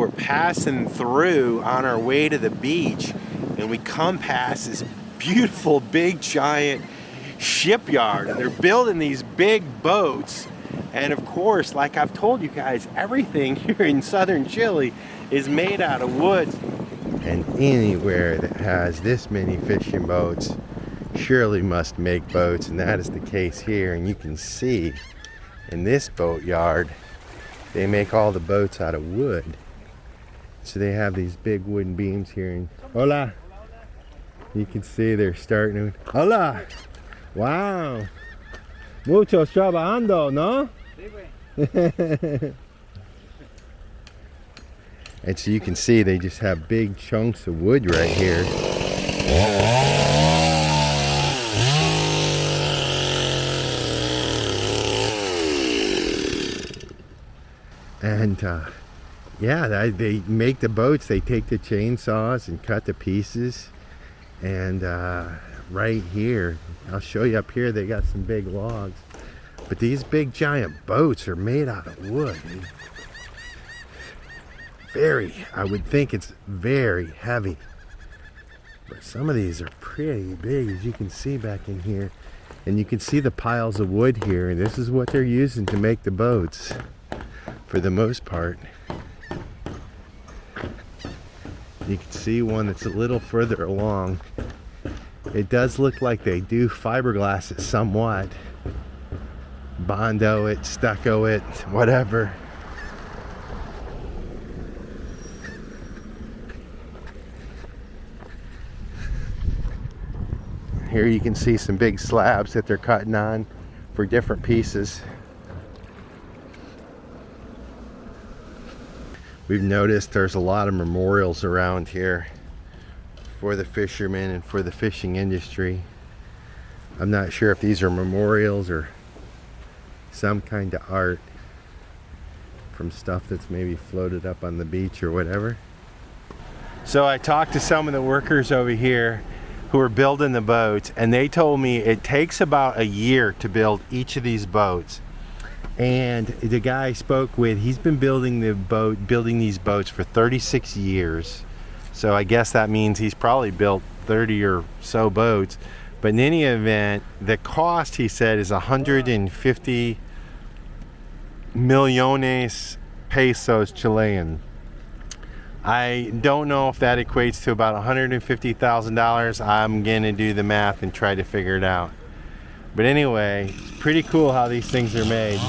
We're passing through on our way to the beach, and we come past this beautiful big giant shipyard, and they're building these big boats. And of course, like I've told you guys, everything here in southern Chile is made out of wood. And anywhere that has this many fishing boats surely must make boats, and that is the case here. And you can see in this boatyard they make all the boats out of wood. So they have these big wooden beams here, and hola, you can see they're starting. Hola, wow, muchos trabajando, no? And so you can see they just have big chunks of wood right here. And yeah, they make the boats. They take the chainsaws and cut the pieces. And right here, I'll show you up here, they got some big logs. But these big giant boats are made out of wood. I would think it's very heavy. But some of these are pretty big, as you can see back in here. And you can see the piles of wood here. And this is what they're using to make the boats, for the most part. You can see one that's a little further along. It does look like they do fiberglass it somewhat. Bondo it, stucco it, whatever. Here you can see some big slabs that they're cutting on for different pieces. We've noticed there's a lot of memorials around here for the fishermen and for the fishing industry. I'm not sure if these are memorials or some kind of art from stuff that's maybe floated up on the beach or whatever. So I talked to some of the workers over here who are building the boats, and they told me it takes about a year to build each of these boats. And the guy I spoke with, he's been building these boats for 36 years. So I guess that means he's probably built 30 or so boats. But in any event, the cost, he said, is 150 millones pesos Chilean. I don't know if that equates to about $150,000. I'm gonna do the math and try to figure it out. But anyway, it's pretty cool how these things are made.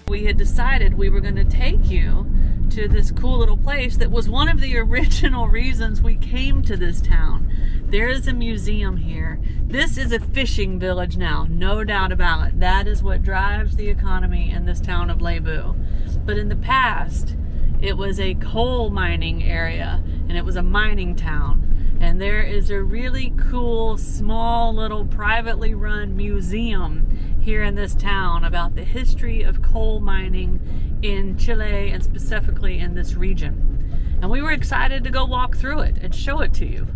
We had decided we were going to take you to this cool little place that was one of the original reasons we came to this town. There is a museum here. This is a fishing village now, no doubt about it. That is what drives the economy in this town of Lebu. But in the past, it was a coal mining area, and it was a mining town. And there is a really cool, small, little privately run museum here in this town about the history of coal mining in Chile, and specifically in this region. And we were excited to go walk through it and show it to you.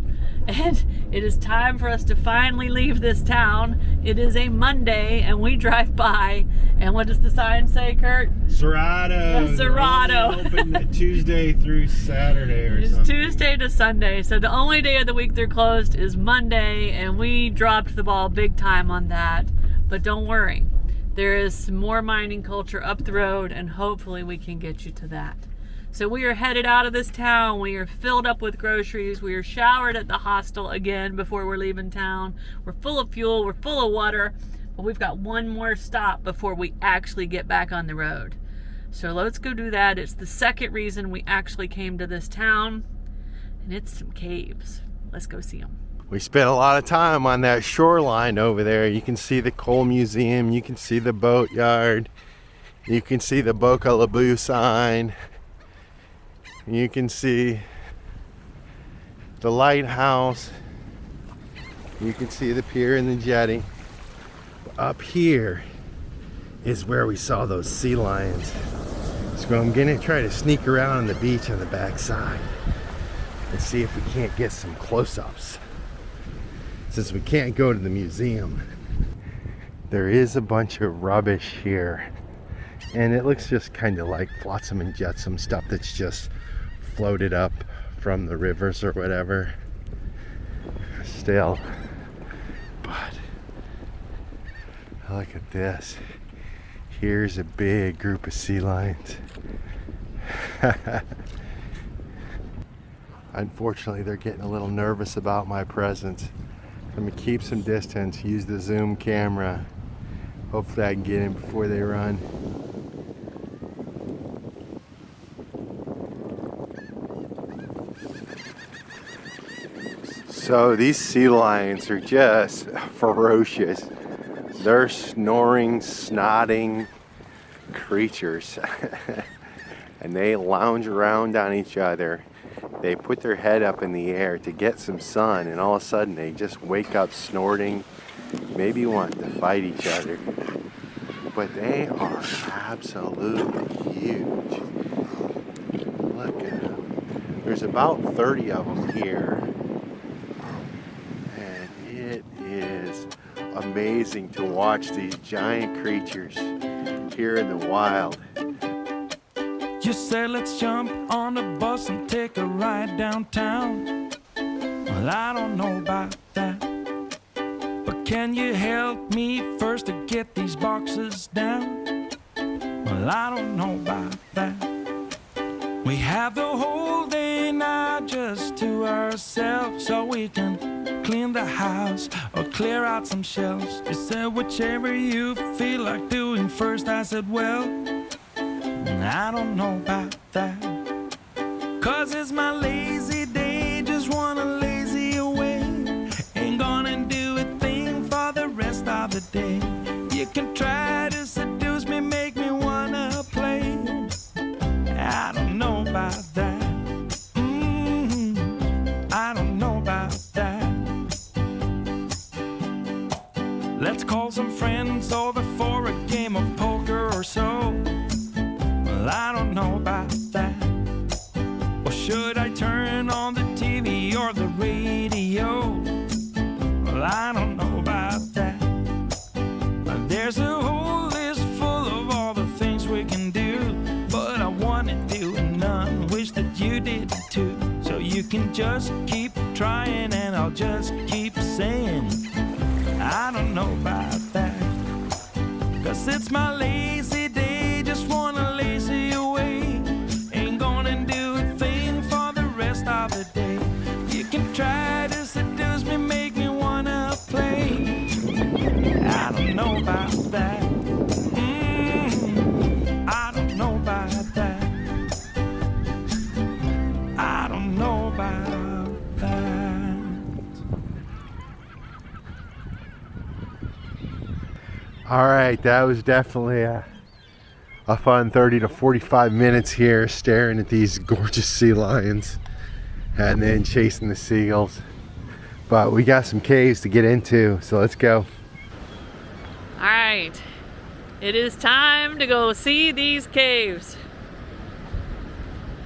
And it is time for us to finally leave this town. It is a Monday, and we drive by, and what does the sign say, Curt? Cerrado. Cerrado. Open Tuesday through Saturday or it's something. Tuesday to Sunday, so the only day of the week they're closed is Monday, and we dropped the ball big time on that. But don't worry, there is some more mining culture up the road, and hopefully we can get you to that. So we are headed out of this town. We are filled up with groceries. We are showered at the hostel again before we're leaving town. We're full of fuel. We're full of water. But we've got one more stop before we actually get back on the road. So let's go do that. It's the second reason we actually came to this town. And it's some caves. Let's go see them. We spent a lot of time on that shoreline over there. You can see the coal museum. You can see the boatyard. You can see the Boca Lebu sign. You can see the lighthouse. You can see the pier and the jetty. Up here is where we saw those sea lions. It's So I'm gonna try to sneak around on the beach on the back side and see if we can't get some close-ups. Since we can't go to the museum, there is a bunch of rubbish here. And it looks just kind of like flotsam and jetsam stuff that's just floated up from the rivers or whatever. Still, but look at this. Here's a big group of sea lions. Unfortunately, they're getting a little nervous about my presence. I'm gonna keep some distance, use the zoom camera. Hopefully I can get in before they run. So these sea lions are just ferocious. They're snoring, snotting creatures. And they lounge around on each other. They put their head up in the air to get some sun, and all of a sudden they just wake up snorting, maybe want to fight each other. But they are absolutely huge. Look at them. There's about 30 of them here. It is amazing to watch these giant creatures here in the wild. You said let's jump on the bus and take a ride downtown. Well, I don't know about that, but can you help me first to get these boxes down? Well, I don't know about that. We have the whole day now just to ourselves, so we can clean the house or clear out some shelves. You said whichever you feel like doing first. I said, well, I don't know about that, 'cause it's my lazy day, just wanna lazy away. Ain't gonna do a thing for the rest of the day. You can try to seduce me, make me wanna play. I don't know about that. I don't know about that. Let's call some friends over for a game of poker or so. Well, I don't know about that. Or should I turn on the TV or the radio? Well, I don't know about that. There's a whole list full of all the things we can do, but I want to do none, wish that you did too. So you can just keep trying and I'll just keep saying I don't know about that, 'cause it's my lazy day, just wanna lazy away. Ain't gonna do a thing for the rest of the day. You can try to seduce me, make me wanna play. I don't know about that. I don't know about that. I don't know about that. All right, that was definitely a fun 30 to 45 minutes here staring at these gorgeous sea lions and then chasing the seagulls. But we got some caves to get into, so let's go. All right, it is time to go see these caves.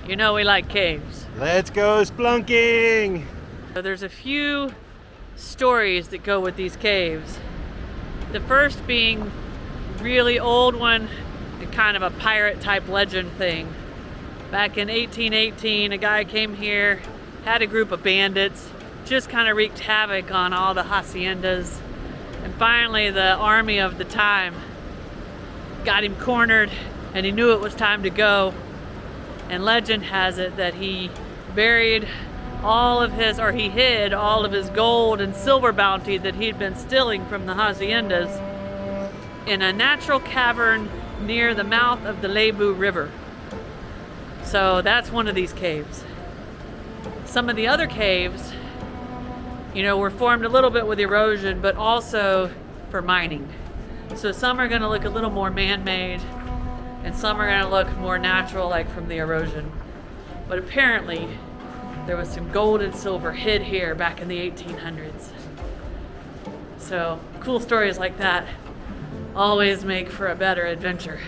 You know we like caves. Let's go splunking! So there's a few stories that go with these caves. The first being really old one, and kind of a pirate type legend thing. Back in 1818, a guy came here, had a group of bandits, just kind of wreaked havoc on all the haciendas. And finally the army of the time got him cornered and he knew it was time to go. And legend has it that he buried he hid all of his gold and silver bounty that he'd been stealing from the haciendas in a natural cavern near the mouth of the Lebu River. So that's one of these caves. Some of the other caves, were formed a little bit with erosion, but also for mining. So some are gonna look a little more man-made, and some are gonna look more natural, like from the erosion. But apparently, there was some gold and silver hid here back in the 1800s. So cool stories like that always make for a better adventure.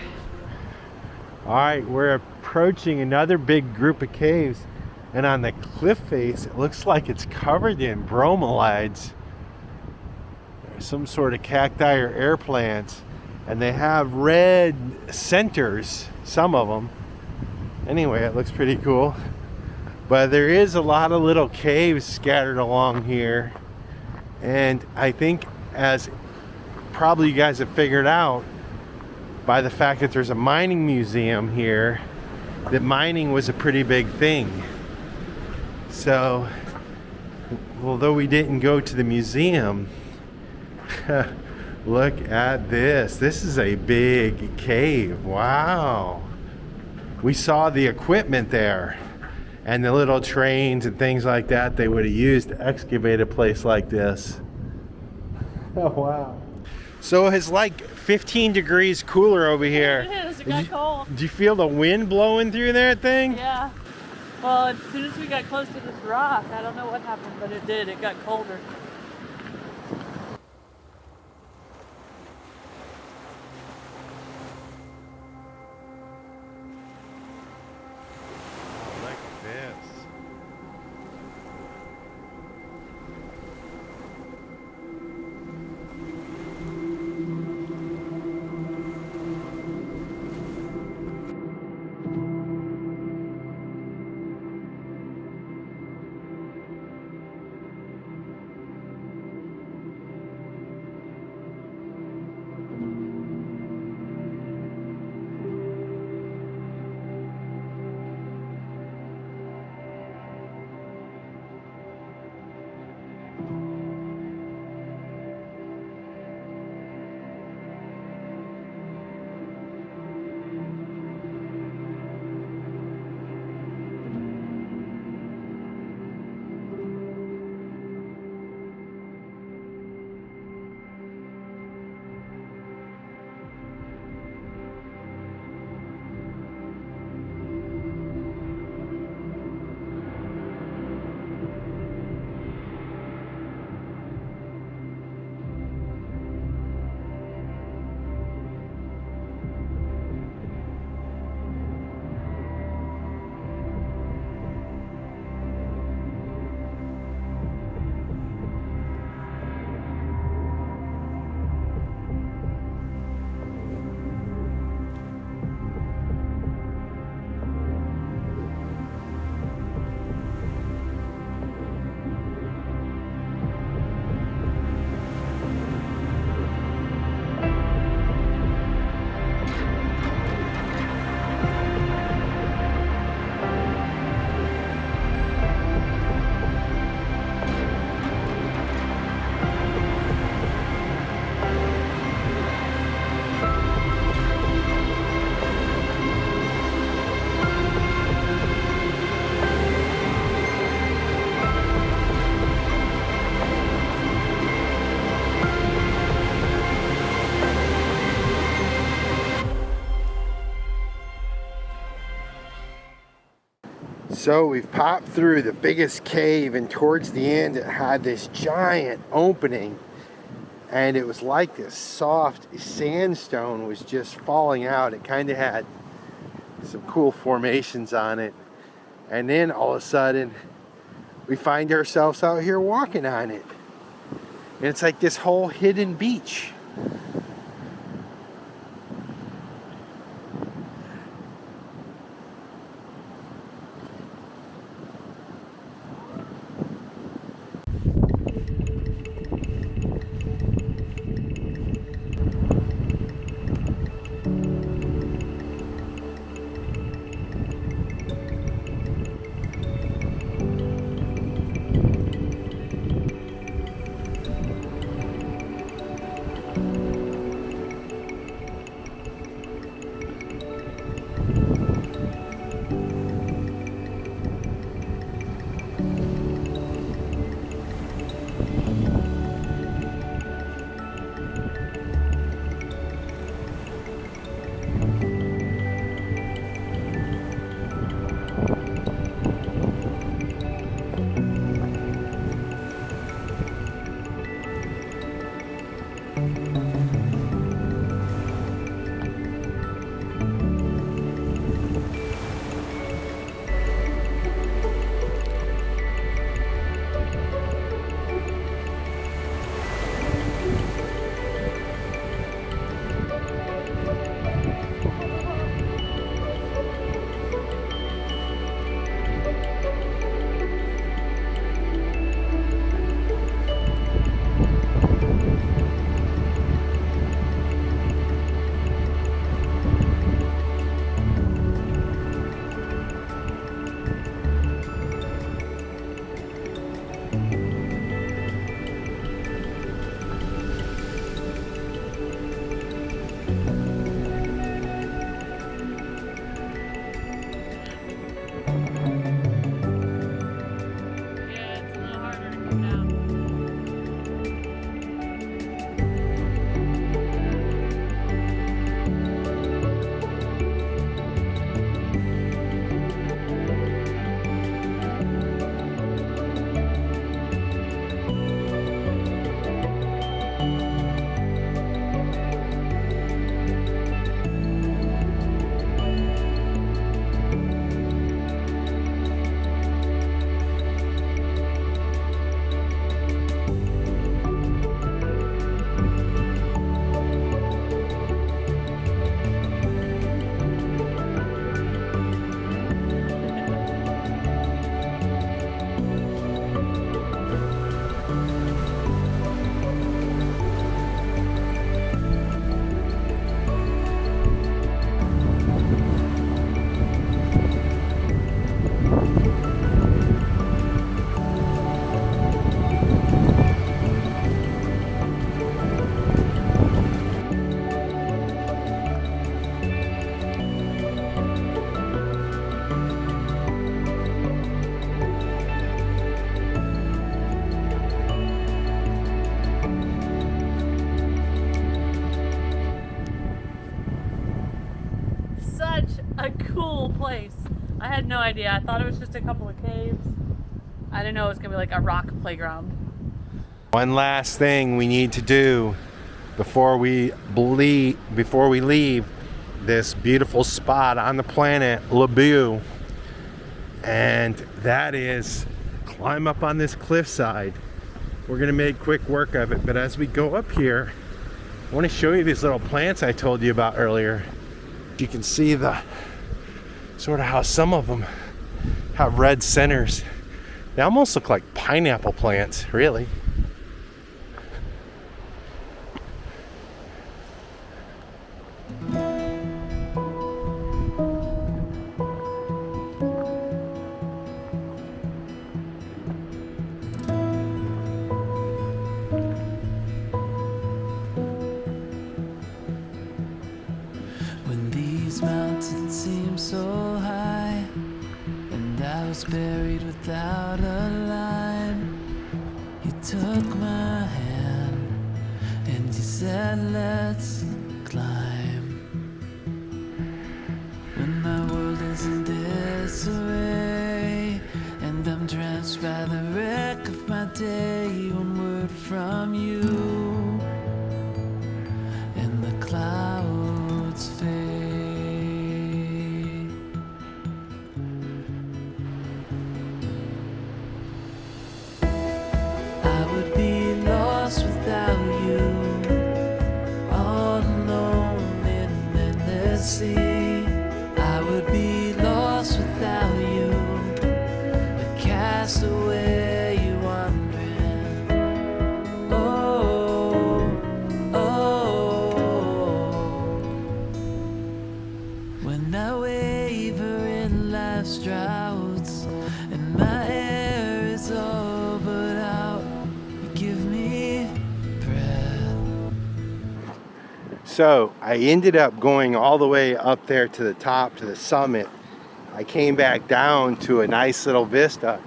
All right, we're approaching another big group of caves, and on the cliff face, it looks like it's covered in bromeliads. There's some sort of cacti or air plants, and they have red centers, some of them. Anyway, it looks pretty cool. But there is a lot of little caves scattered along here, and I think, as probably you guys have figured out by the fact that there's a mining museum here, that mining was a pretty big thing. So, although we didn't go to the museum, look at this. This is a big cave. Wow. We saw the equipment there and the little trains and things like that they would have used to excavate a place like this. Oh, wow. So it's like 15 degrees cooler over here. It is. It got cold. Do you feel the wind blowing through that thing? Yeah. Well, as soon as we got close to this rock, I don't know what happened, but it did. It got colder. Look at this. So we've popped through the biggest cave, and towards the end it had this giant opening, and it was like this soft sandstone was just falling out. It kind of had some cool formations on it, and then all of a sudden we find ourselves out here walking on it, and it's like this whole hidden beach. I had no idea. I thought it was just a couple of caves. I didn't know it was gonna be like a rock playground. One last thing we need to do before we leave this beautiful spot on the planet, Labu, and that is climb up on this cliffside. We're gonna make quick work of it, but as we go up here, I want to show you these little plants I told you about earlier. You can see the sort of how some of them have red centers. They almost look like pineapple plants, really. When these mountains seem so high, and I was buried without a line, you took my hand and you said, let's climb. When my world is in disarray, and I'm drenched by the wreck of my day, one word from you, and the clouds fade. I would be lost without you, all alone in an endless sea. I would be lost without you, a castaway wandering. Oh, oh. When I waver in life's droughts and my air is all but out, you give me breath. So I ended up going all the way up there to the top, to the summit. I came back down to a nice little vista,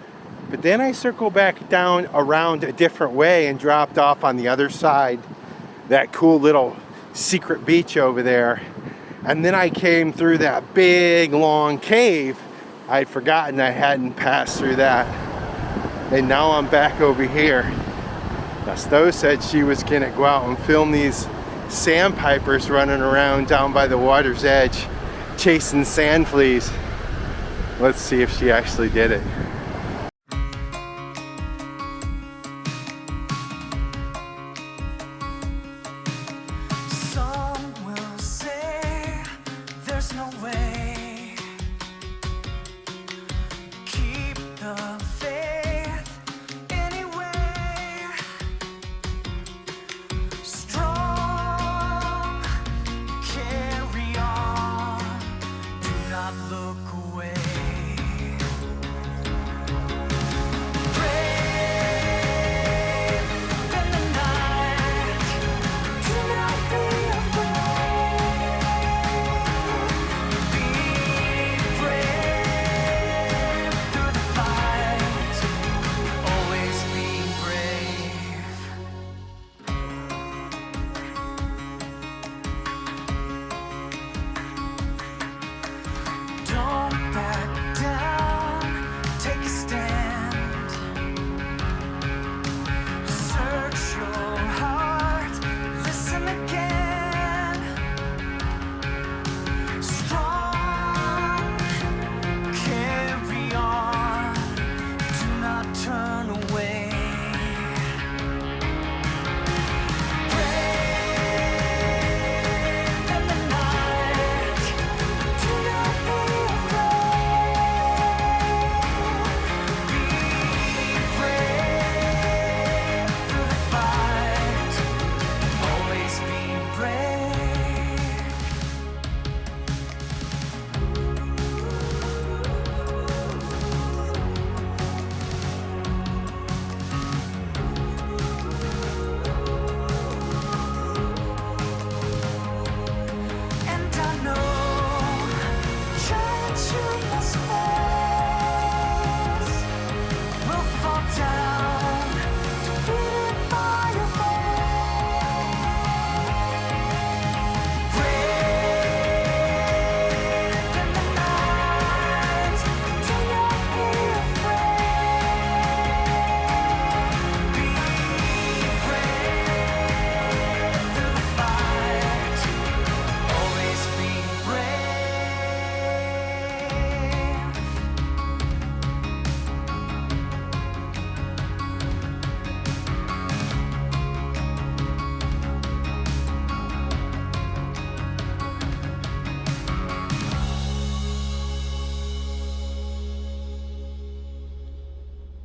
but then I circled back down around a different way and dropped off on the other side, that cool little secret beach over there. And then I came through that big long cave. I'd forgotten I hadn't passed through that. And now I'm back over here. Now Stowe said she was gonna go out and film these sandpipers running around down by the water's edge, chasing sand fleas. Let's see if she actually did it. Some will say there's no way. Keep the faith anyway. Strong, carry on. Do not look away.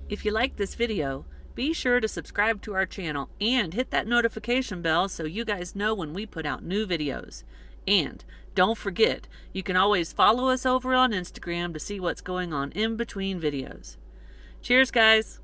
If you like this video, be sure to subscribe to our channel and hit that notification bell so you guys know when we put out new videos. And don't forget, you can always follow us over on Instagram to see what's going on in between videos. Cheers, guys!